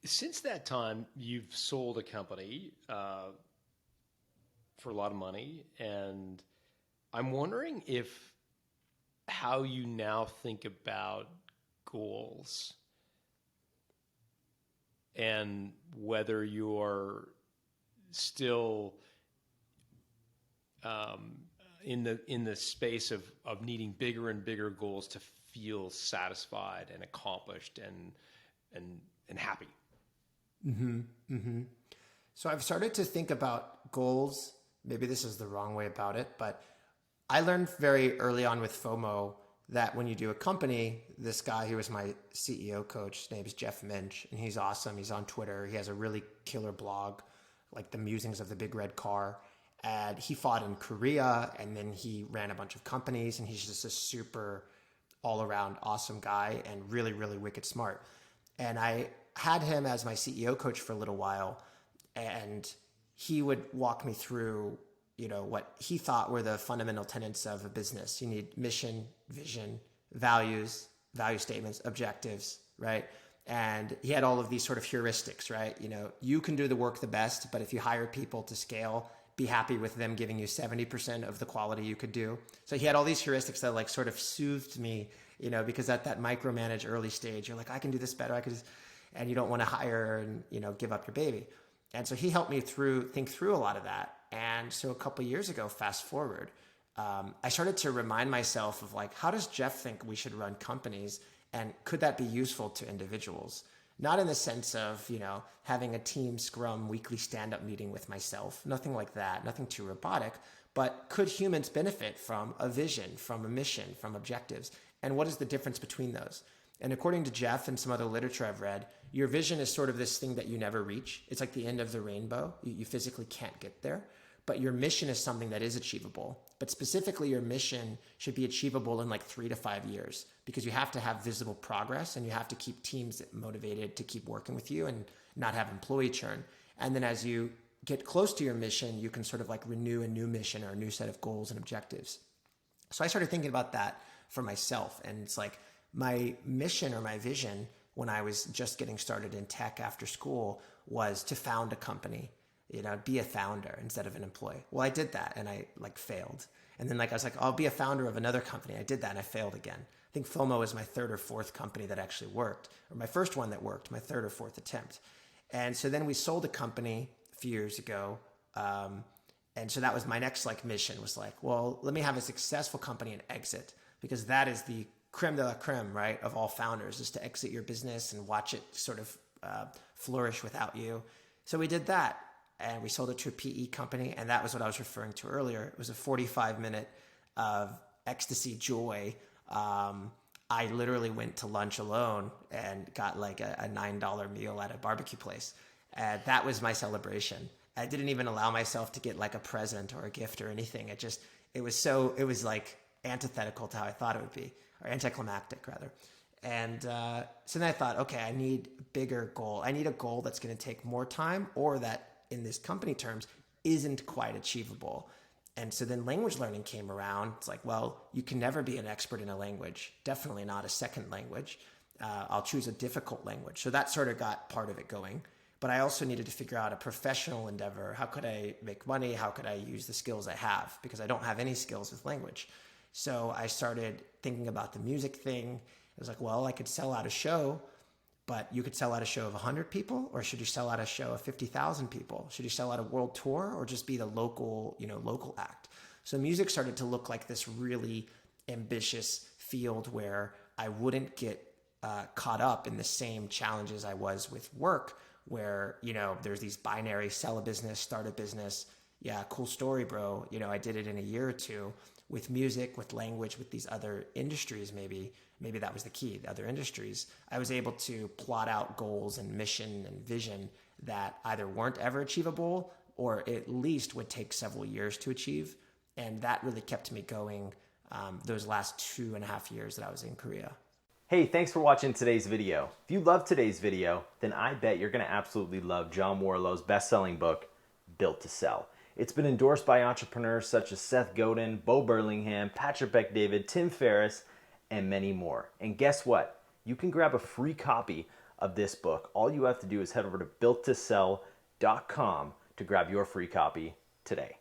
Since that time, you've sold a company for a lot of money, and I'm wondering if how you now think about goals and whether you're still in the space of needing bigger and bigger goals to feel satisfied and accomplished and happy. So I've started to think about goals. Maybe this is the wrong way about it, but I learned very early on with FOMO that when you do a company, this guy who was my CEO coach, his name is 𝙎𝙀𝙇𝙊𝙐𝙇, and he's awesome. He's on Twitter. He has a really killer blog, like the musings of the big red car. And he fought in Korea, and then he ran a bunch of companies, and he's just a super all around awesome guy and really, really wicked smart. And I had him as my CEO coach for a little while, and he would walk me through, what he thought were the fundamental tenets of a business. You need mission, vision, values, value statements, objectives, right? And he had all of these sort of heuristics, right? You can do the work the best, but if you hire people to scale, be happy with them giving you 70% of the quality you could do. So he had all these heuristics that like sort of soothed me, because at that micromanage early stage, you're like, I can do this better. And you don't want to hire and, give up your baby. And so he helped me think through a lot of that. And so a couple of years ago, fast forward, I started to remind myself of like, how does Jeff think we should run companies? And could that be useful to individuals? Not in the sense of, having a team scrum weekly stand-up meeting with myself, nothing like that, nothing too robotic, but could humans benefit from a vision, from a mission, from objectives? And what is the difference between those? And according to Jeff and some other literature I've read, your vision is sort of this thing that you never reach. It's like the end of the rainbow. You physically can't get there. But your mission is something that is achievable. But specifically, your mission should be achievable in like 3 to 5 years, because you have to have visible progress and you have to keep teams motivated to keep working with you and not have employee churn. And then as you get close to your mission, you can sort of like renew a new mission or a new set of goals and objectives. So I started thinking about that for myself. And it's like my mission or my vision when I was just getting started in tech after school was to found a company. Be a founder instead of an employee. Well, I did that and I failed. And then I was like, I'll be a founder of another company. I did that and I failed again. I think FOMO was my third or fourth company that actually worked, or my first one that worked, my third or fourth attempt. And so then we sold a company a few years ago. And so that was my next mission was like, well, let me have a successful company and exit, because that is the creme de la creme, right, of all founders, is to exit your business and watch it sort of flourish without you. So we did that. And we sold it to a PE company. And that was what I was referring to earlier. It was a 45-minute of ecstasy joy. I literally went to lunch alone and got like a $9 meal at a barbecue place. And that was my celebration. I didn't even allow myself to get like a present or a gift or anything. It was like antithetical to how I thought it would be, or anticlimactic rather. And so then I thought, okay, I need a bigger goal. I need a goal that's going to take more time, or that in this company terms isn't quite achievable. And so then language learning came around. It's like, well, you can never be an expert in a language, definitely not a second language. I'll choose a difficult language. So that sort of got part of it going. But I also needed to figure out a professional endeavor. How could I make money? How could I use the skills I have? Because I don't have any skills with language. So I started thinking about the music thing. It was like, well, I could sell out a show, but you could sell out a show of 100 people, or should you sell out a show of 50,000 people? Should you sell out a world tour, or just be the local act? So music started to look like this really ambitious field where I wouldn't get caught up in the same challenges I was with work, where, there's these binary: sell a business, start a business. Yeah, cool story, bro. I did it in a year or two. With music, with language, with these other industries, maybe that was the key, the other industries, I was able to plot out goals and mission and vision that either weren't ever achievable or at least would take several years to achieve. And that really kept me going those last 2.5 years that I was in Korea. Hey, thanks for watching today's video. If you love today's video, then I bet you're going to absolutely love John Warrillow's best-selling book, Built to Sell. It's been endorsed by entrepreneurs such as Seth Godin, Bo Burlingham, Patrick Bet-David, Tim Ferriss, and many more. And guess what? You can grab a free copy of this book. All you have to do is head over to builttosell.com to grab your free copy today.